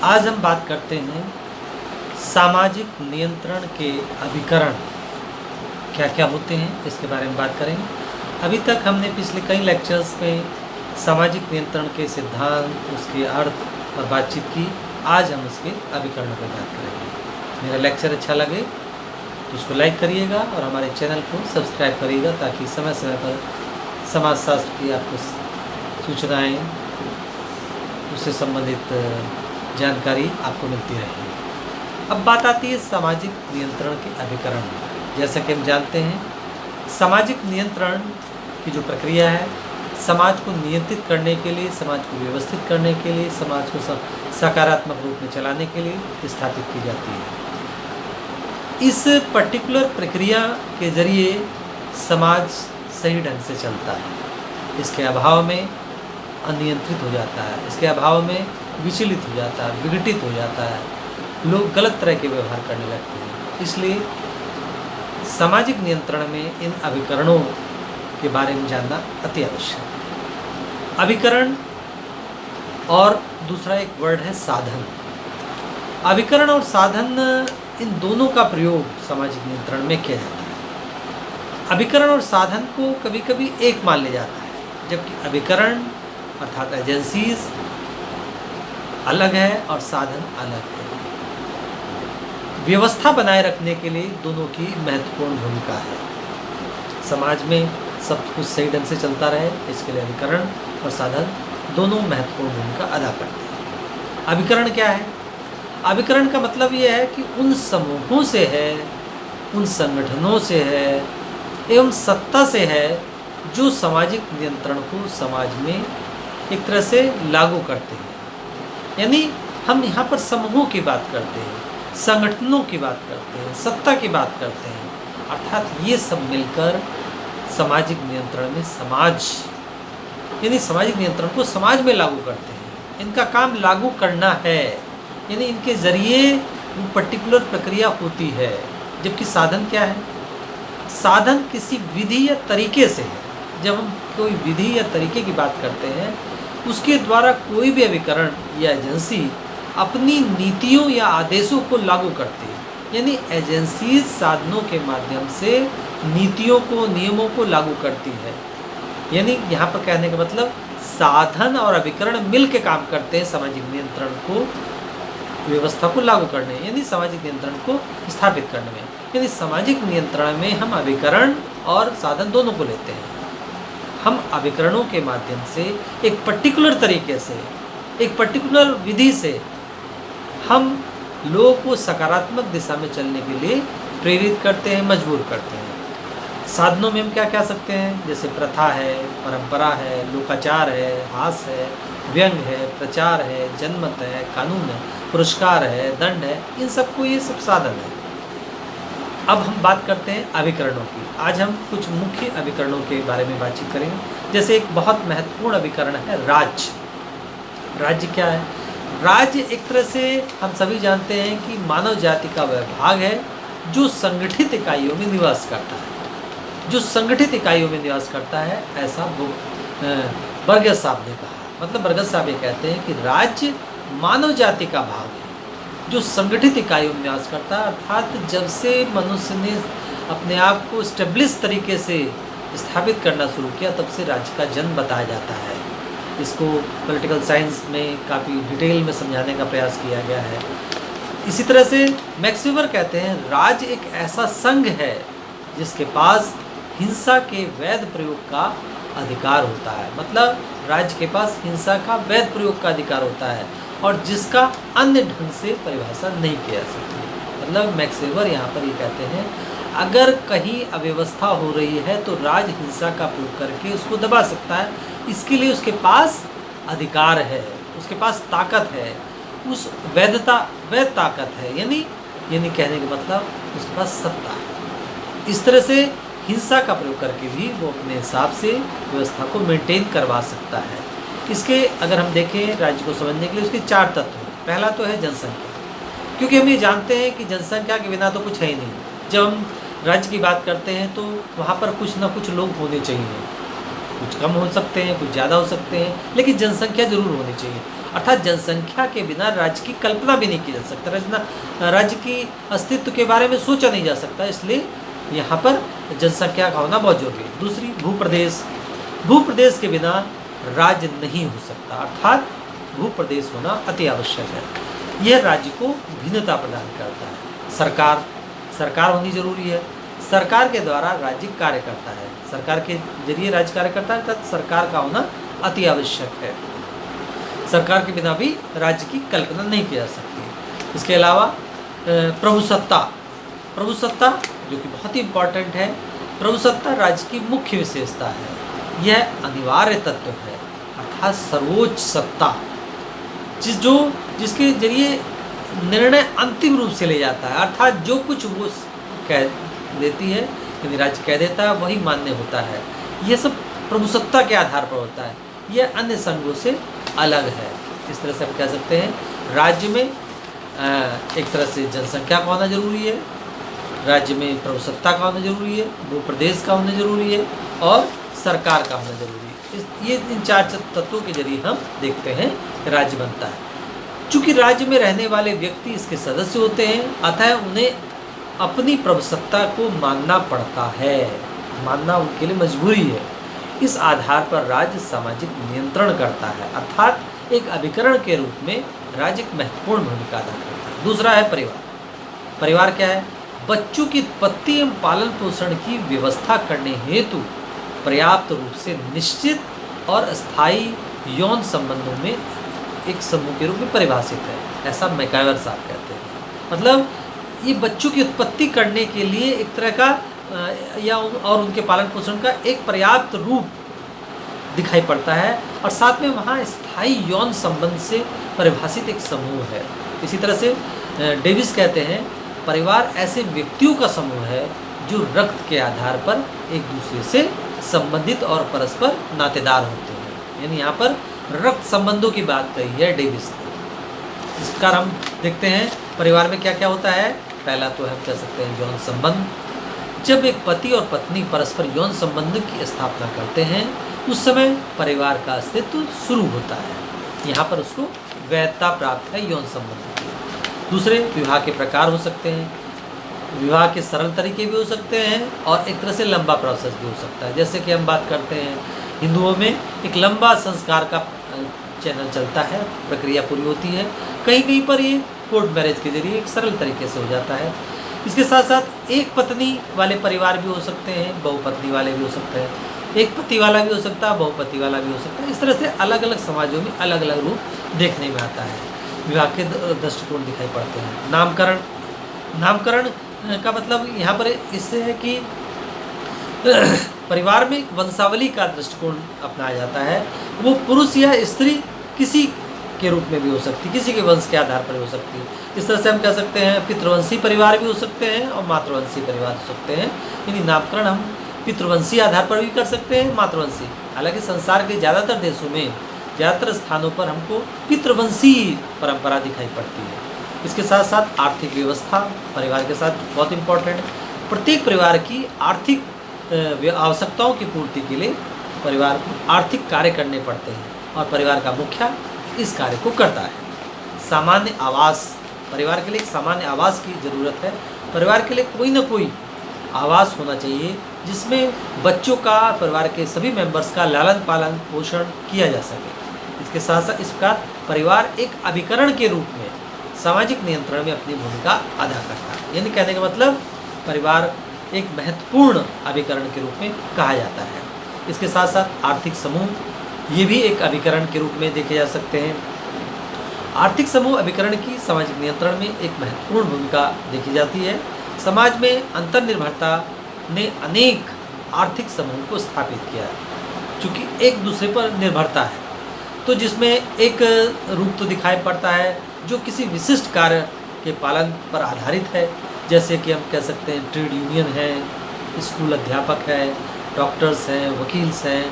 आज हम बात करते हैं सामाजिक नियंत्रण के अभिकरण क्या क्या होते हैं, इसके बारे में बात करेंगे। अभी तक हमने पिछले कई लेक्चर्स में सामाजिक नियंत्रण के सिद्धांत, उसके अर्थ पर बातचीत की। आज हम उसके अभिकरणों पर बात करेंगे। मेरा लेक्चर अच्छा लगे तो उसको लाइक करिएगा और हमारे चैनल को सब्सक्राइब करिएगा ताकि समय समय पर समाजशास्त्र की आपको सूचनाएँ, उससे संबंधित जानकारी आपको मिलती रहेगी। अब बात आती है सामाजिक नियंत्रण के अभिकरण। जैसा कि हम जानते हैं, सामाजिक नियंत्रण की जो प्रक्रिया है, समाज को नियंत्रित करने के लिए, समाज को व्यवस्थित करने के लिए, समाज को सकारात्मक रूप में चलाने के लिए स्थापित की जाती है। इस पर्टिकुलर प्रक्रिया के जरिए समाज सही ढंग से चलता है। इसके अभाव में अनियंत्रित हो जाता है, इसके अभाव में विचलित हो जाता है, विघटित हो जाता है, लोग गलत तरह के व्यवहार करने लगते हैं। इसलिए सामाजिक नियंत्रण में इन अभिकरणों के बारे में जानना अति आवश्यक है। अभिकरण और दूसरा एक वर्ड है साधन। अभिकरण और साधन, इन दोनों का प्रयोग सामाजिक नियंत्रण में किया जाता है। अभिकरण और साधन को कभी कभी एक मान लिया जाता है, जबकि अभिकरण अर्थात एजेंसीज अलग है और साधन अलग है। व्यवस्था बनाए रखने के लिए दोनों की महत्वपूर्ण भूमिका है। समाज में सब कुछ सही ढंग से चलता रहे, इसके लिए अभिकरण और साधन दोनों महत्वपूर्ण भूमिका अदा करते हैं। अभिकरण क्या है? अभिकरण का मतलब ये है कि उन समूहों से है, उन संगठनों से है एवं सत्ता से है जो सामाजिक नियंत्रण को समाज में एक तरह से लागू करते हैं। यानी हम यहाँ पर समूहों की बात करते हैं, संगठनों की बात करते हैं, सत्ता की बात करते हैं, अर्थात ये सब मिलकर सामाजिक नियंत्रण में यानी सामाजिक नियंत्रण को समाज में लागू करते हैं। इनका काम लागू करना है, यानी इनके ज़रिए वो पर्टिकुलर प्रक्रिया होती है। जबकि साधन क्या है? साधन किसी विधि या तरीके से है। जब हम कोई विधि या तरीके की बात करते हैं, उसके द्वारा कोई भी अभिकरण या एजेंसी अपनी नीतियों या आदेशों को लागू करती है। यानी एजेंसी साधनों के माध्यम से नीतियों को, नियमों को लागू करती है। यानी यहाँ पर कहने का मतलब साधन और अभिकरण मिल के काम करते हैं सामाजिक नियंत्रण को, व्यवस्था को लागू करने, यानी सामाजिक नियंत्रण को स्थापित करने में। यानी सामाजिक नियंत्रण में हम अभिकरण और साधन दोनों को लेते हैं। हम अभिकरणों के माध्यम से एक पर्टिकुलर तरीके से, एक पर्टिकुलर विधि से हम लोगों को सकारात्मक दिशा में चलने के लिए प्रेरित करते हैं, मजबूर करते हैं। साधनों में हम क्या कह सकते हैं? जैसे प्रथा है, परंपरा है, लोकाचार है, हास है, व्यंग है, प्रचार है, जनमत है, कानून है, पुरस्कार है, दंड है, इन सबको ये सब साधन है। अब हम बात करते हैं अभिकरणों की। आज हम कुछ मुख्य अभिकरणों के बारे में बातचीत करेंगे। जैसे एक बहुत महत्वपूर्ण अभिकरण है राज्य। राज्य क्या है? राज्य एक तरह से हम सभी जानते हैं कि मानव जाति का वह भाग है जो संगठित इकाइयों में निवास करता है। जो संगठित इकाइयों में निवास करता है, ऐसा बर्गस साहब ने कहा। मतलब बर्गस साहब ये कहते हैं कि राज्य मानव जाति का भाग है जो संगठित इकाइयों में निवास करता है। अर्थात जब से मनुष्य ने अपने आप को स्टेब्लिश तरीके से स्थापित करना शुरू किया, तब से राज्य का जन्म बताया जाता है। इसको पॉलिटिकल साइंस में काफ़ी डिटेल में समझाने का प्रयास किया गया है। इसी तरह से मैक्स वेबर कहते हैं राज्य एक ऐसा संघ है जिसके पास हिंसा के वैध प्रयोग का अधिकार होता है। मतलब राज्य के पास हिंसा का वैध प्रयोग का अधिकार होता है और जिसका अन्य ढंग से परिभाषा नहीं किया जा सकती। मतलब मैक्स वेबर यहाँ पर ये कहते हैं, अगर कहीं अव्यवस्था हो रही है तो राज्य हिंसा का प्रयोग करके उसको दबा सकता है। इसके लिए उसके पास अधिकार है, उसके पास ताकत है, उस वैध ताकत है। यानी कहने का मतलब उसके पास सत्ता है। इस तरह से हिंसा का प्रयोग करके भी वो अपने हिसाब से व्यवस्था को मेंटेन करवा सकता है। इसके अगर हम देखें राज्य को समझने के लिए, उसके 4 तत्व हैं। पहला तो है जनसंख्या, क्योंकि हम ये जानते हैं कि जनसंख्या के बिना तो कुछ है ही नहीं। जब हम राज्य की बात करते हैं तो वहाँ पर कुछ ना कुछ लोग होने चाहिए। कुछ कम हो सकते हैं, कुछ ज़्यादा हो सकते हैं, लेकिन जनसंख्या जरूर होनी चाहिए। अर्थात जनसंख्या के बिना राज्य की कल्पना भी नहीं की जा सकता, राज्य की अस्तित्व के बारे में सोचा नहीं जा सकता। इसलिए यहाँ पर जनसंख्या का होना बहुत जरूरी है। दूसरी, भूप्रदेश। भूप्रदेश के बिना राज्य नहीं हो सकता, अर्थात भूप्रदेश होना अति आवश्यक है। यह राज्य को भिन्नता प्रदान करता है। सरकार होनी जरूरी है। सरकार के द्वारा राज्य कार्य करता है, सरकार के जरिए राज्य कार्य करता है, अर्थात सरकार का होना अति आवश्यक है। सरकार के बिना भी राज्य की कल्पना नहीं की जा सकती। इसके अलावा प्रभुसत्ता जो कि बहुत ही इम्पॉर्टेंट है। प्रभुसत्ता राज्य की मुख्य विशेषता है। यह अनिवार्य तत्व है, अर्थात सर्वोच्च सत्ता, जिसके जरिए निर्णय अंतिम रूप से ले जाता है, अर्थात जो कुछ वो कह देती है, यदि राज्य कह देता है, वही मान्य होता है। यह सब प्रभुसत्ता के आधार पर होता है। यह अन्य संघों से अलग है। इस तरह से हम कह सकते हैं राज्य में एक तरह से जनसंख्या का होना जरूरी है, राज्य में प्रभुसत्ता का होना जरूरी है, भूप्रदेश का होना जरूरी है और सरकार का होना जरूरी है। ये इन चार तत्वों के जरिए हम देखते हैं राज्य बनता है। चूँकि राज्य में रहने वाले व्यक्ति इसके सदस्य होते हैं, अतः उन्हें अपनी प्रभुसत्ता को मानना पड़ता है, मानना उनके लिए मजबूरी है। इस आधार पर राज्य सामाजिक नियंत्रण करता है, अर्थात एक अभिकरण के रूप में राज्य एक महत्वपूर्ण भूमिका अदा करता है। दूसरा है परिवार। परिवार क्या है? बच्चों की उत्पत्ति एवं पालन पोषण की व्यवस्था करने हेतु पर्याप्त रूप से निश्चित और स्थायी यौन संबंधों में एक समूह के रूप में परिभाषित है, ऐसा मैकाइवर साहब कहते हैं। मतलब ये बच्चों की उत्पत्ति करने के लिए एक तरह का और उनके पालन पोषण का एक पर्याप्त रूप दिखाई पड़ता है, और साथ में वहाँ स्थायी यौन संबंध से परिभाषित एक समूह है। इसी तरह से डेविस कहते हैं परिवार ऐसे व्यक्तियों का समूह है जो रक्त के आधार पर एक दूसरे से संबंधित और परस्पर नातेदार होते हैं। यानी यहाँ पर रक्त संबंधों की बात कही है डेविस ने। इसका हम देखते हैं परिवार में क्या क्या होता है। पहला तो हम कह सकते हैं यौन संबंध। जब एक पति और पत्नी परस्पर यौन संबंध की स्थापना करते हैं, उस समय परिवार का अस्तित्व शुरू होता है। यहाँ पर उसको वैधता प्राप्त है यौन संबंध की। दूसरे, विवाह के प्रकार हो सकते हैं। विवाह के सरल तरीके भी हो सकते हैं और एक तरह से लंबा प्रोसेस भी हो सकता है। जैसे कि हम बात करते हैं हिंदुओं में एक लंबा संस्कार का चैनल चलता है, प्रक्रिया पूरी होती है। कहीं कहीं पर ये कोर्ट मैरिज के जरिए एक सरल तरीके से हो जाता है। इसके साथ साथ एक पत्नी वाले परिवार भी हो सकते हैं, बहुपत्नी वाले भी हो सकते हैं, एक पति वाला भी हो सकता है, बहुपति वाला भी हो सकता है। इस तरह से अलग अलग समाजों में अलग अलग रूप देखने में आता है। विवाह के दृष्टिकोण दिखाई पड़ते हैं। नामकरण का मतलब यहाँ पर इससे है कि परिवार में वंशावली का दृष्टिकोण अपनाया जाता है। वो पुरुष या स्त्री किसी के रूप में भी हो सकती है, किसी के वंश के आधार पर हो सकती है। इस तरह से हम कह सकते हैं पितृवंशी परिवार भी हो सकते हैं और मातृवंशी परिवार हो सकते हैं। यानी नामकरण हम पितृवंशी आधार पर भी कर सकते हैं, मातृवंशी। हालांकि संसार के ज़्यादातर देशों में, ज़्यादातर स्थानों पर हमको पितृवंशी परंपरा दिखाई पड़ती है। इसके साथ साथ आर्थिक व्यवस्था परिवार के साथ बहुत इम्पोर्टेंट है। प्रत्येक परिवार की आर्थिक आवश्यकताओं की पूर्ति के लिए परिवार को आर्थिक कार्य करने पड़ते हैं और परिवार का मुखिया इस कार्य को करता है। सामान्य आवास, परिवार के लिए एक सामान्य आवास की ज़रूरत है। परिवार के लिए कोई ना कोई आवास होना चाहिए जिसमें बच्चों का, परिवार के सभी मेंबर्स का लालन पालन पोषण किया जा सके। इसके साथ साथ इस प्रकार परिवार एक अभिकरण के रूप में सामाजिक नियंत्रण में अपनी भूमिका अदा करता है। यानी कहने का मतलब परिवार एक महत्वपूर्ण अभिकरण के रूप में कहा जाता है। इसके साथ साथ आर्थिक समूह, ये भी एक अभिकरण के रूप में देखे जा सकते हैं। आर्थिक समूह अभिकरण की सामाजिक नियंत्रण में एक महत्वपूर्ण भूमिका देखी जाती है। समाज में अंतर्निर्भरता ने अनेक आर्थिक समूह को स्थापित किया है। चूँकि एक दूसरे पर निर्भरता है, तो जिसमें एक रूप तो दिखाई पड़ता है जो किसी विशिष्ट कार्य के पालन पर आधारित है। जैसे कि हम कह सकते हैं ट्रेड यूनियन है, स्कूल अध्यापक है, डॉक्टर्स हैं, वकील्स हैं,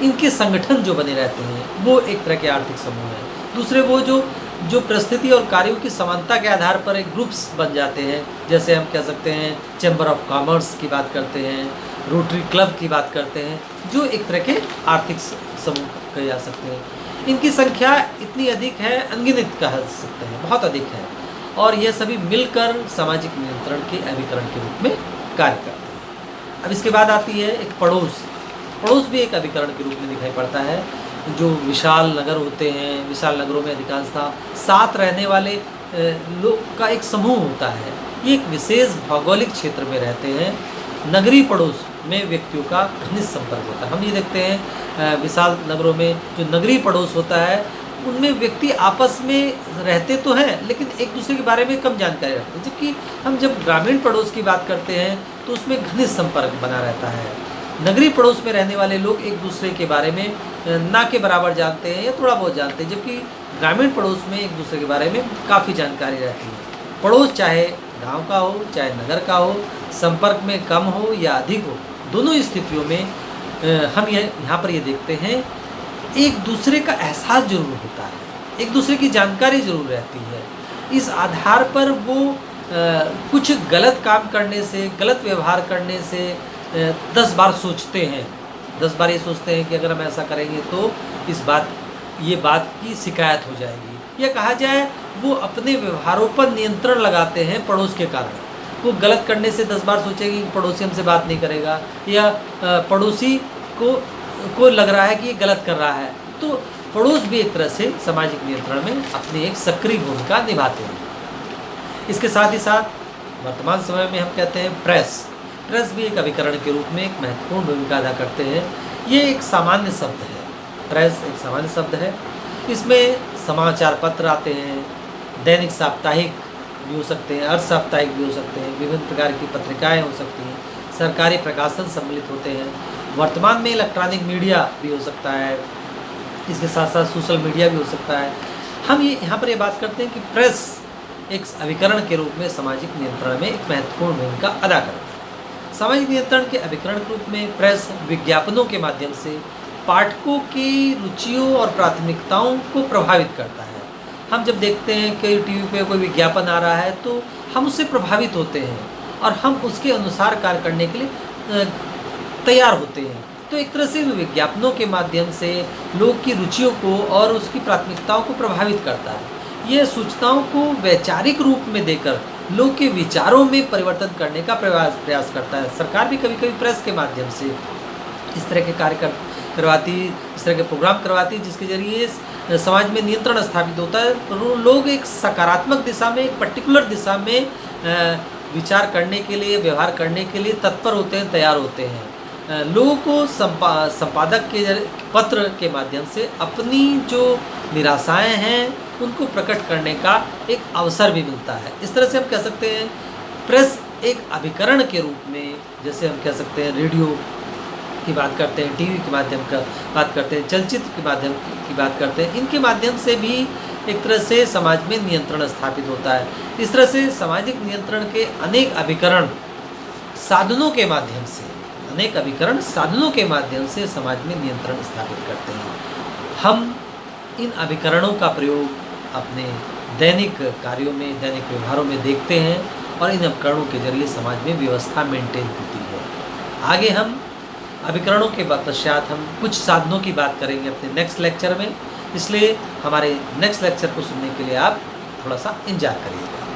इनके संगठन जो बने रहते हैं वो एक तरह के आर्थिक समूह हैं। दूसरे वो जो परिस्थिति और कार्यों की समानता के आधार पर एक ग्रुप्स बन जाते हैं। जैसे हम कह सकते हैं चैम्बर ऑफ कॉमर्स की बात करते हैं, रोटरी क्लब की बात करते हैं, जो एक तरह के आर्थिक समूह कहे जा सकते हैं। इनकी संख्या इतनी अधिक है, अनगिनत कह सकते हैं, बहुत अधिक है, और यह सभी मिलकर सामाजिक नियंत्रण के अभिकरण के रूप में कार्य करते हैं। अब इसके बाद आती है एक पड़ोस। पड़ोस भी एक अभिकरण के रूप में दिखाई पड़ता है। जो विशाल नगर होते हैं, विशाल नगरों में अधिकांशतः साथ रहने वाले लोग का एक समूह होता है। ये एक विशेष भौगोलिक क्षेत्र में रहते हैं। नगरीय पड़ोस में व्यक्तियों का घनिष्ठ संपर्क होता है। हम ये देखते हैं विशाल नगरों में जो नगरीय पड़ोस होता है, उनमें व्यक्ति आपस में रहते तो हैं लेकिन एक दूसरे के बारे में कम जानकारी रखते हैं, जबकि हम जब ग्रामीण पड़ोस की बात करते हैं तो उसमें घनिष्ठ संपर्क बना रहता है। नगरीय पड़ोस में रहने वाले लोग एक दूसरे के बारे में ना के बराबर जानते हैं या थोड़ा बहुत जानते हैं, जबकि ग्रामीण पड़ोस में एक दूसरे के बारे में काफ़ी जानकारी रहती है। पड़ोस चाहे गांव का हो चाहे नगर का हो, संपर्क में कम हो या अधिक हो, दोनों स्थितियों में हम यहाँ पर ये देखते हैं एक दूसरे का एहसास जरूर होता है, एक दूसरे की जानकारी जरूर रहती है। इस आधार पर वो कुछ गलत काम करने से, गलत व्यवहार करने से 10 बार सोचते हैं, 10 बार ये सोचते हैं कि अगर हम ऐसा करेंगे तो ये बात की शिकायत हो जाएगी, या कहा जाए वो अपने व्यवहारों पर नियंत्रण लगाते हैं पड़ोस के कारण। वो गलत करने से 10 बार सोचेंगे कि पड़ोसी हमसे बात नहीं करेगा, या पड़ोसी को लग रहा है कि ये गलत कर रहा है। तो पड़ोस भी एक तरह से सामाजिक नियंत्रण में अपनी एक सक्रिय भूमिका निभाते हैं। इसके साथ ही साथ वर्तमान समय में हम कहते हैं प्रेस भी एक अभिकरण के रूप में एक महत्वपूर्ण भूमिका अदा करते हैं। ये एक सामान्य शब्द है, प्रेस एक सामान्य शब्द है। इसमें समाचार पत्र आते हैं, दैनिक साप्ताहिक भी हो सकते हैं, अर्ध साप्ताहिक भी हो सकते हैं, विभिन्न प्रकार की पत्रिकाएं हो सकती हैं, सरकारी प्रकाशन सम्मिलित होते हैं। वर्तमान में इलेक्ट्रॉनिक मीडिया भी हो सकता है, इसके साथ साथ सोशल मीडिया भी हो सकता है। हम यहाँ पर ये बात करते हैं कि प्रेस एक अभिकरण के रूप में सामाजिक नियंत्रण में एक महत्वपूर्ण भूमिका अदा करता है। सामाजिक नियंत्रण के अभिकरण के रूप में प्रेस विज्ञापनों के माध्यम से पाठकों की रुचियों और प्राथमिकताओं को प्रभावित करता है। हम जब देखते हैं कि टीवी पे कोई विज्ञापन आ रहा है तो हम उससे प्रभावित होते हैं और हम उसके अनुसार कार्य करने के लिए तैयार होते हैं। तो एक तरह से विज्ञापनों के माध्यम से लोग की रुचियों को और उसकी प्राथमिकताओं को प्रभावित करता है। यह सूचनाओं को वैचारिक रूप में देकर लोग के विचारों में परिवर्तन करने का प्रयास करता है। सरकार भी कभी कभी प्रेस के माध्यम से इस तरह के कार्य करवाती, इस तरह के प्रोग्राम करवाती है जिसके जरिए समाज में नियंत्रण स्थापित होता है। लोग एक सकारात्मक दिशा में, एक पर्टिकुलर दिशा में विचार करने के लिए, व्यवहार करने के लिए तत्पर होते हैं, तैयार होते हैं। लोगों को संपादक के पत्र के माध्यम से अपनी जो निराशाएं हैं उनको प्रकट करने का एक अवसर भी मिलता है। इस तरह से हम कह सकते हैं प्रेस एक अभिकरण के रूप में, जैसे हम कह सकते हैं रेडियो की बात करते हैं, टीवी के माध्यम का बात करते हैं, चलचित्र के माध्यम की बात करते हैं, इनके माध्यम से भी एक तरह से समाज में नियंत्रण स्थापित होता है। इस तरह से सामाजिक नियंत्रण के अनेक अभिकरण साधनों के माध्यम से, समाज में नियंत्रण स्थापित करते हैं। हम इन अभिकरणों का प्रयोग अपने दैनिक कार्यों में, दैनिक व्यवहारों में देखते हैं और इन अभिकरणों के जरिए समाज में व्यवस्था मेंटेन होती है। आगे हम अभिकरणों के पश्चात हम कुछ साधनों की बात करेंगे अपने नेक्स्ट लेक्चर में, इसलिए हमारे नेक्स्ट लेक्चर को सुनने के लिए आप थोड़ा सा इंतजार करिएगा।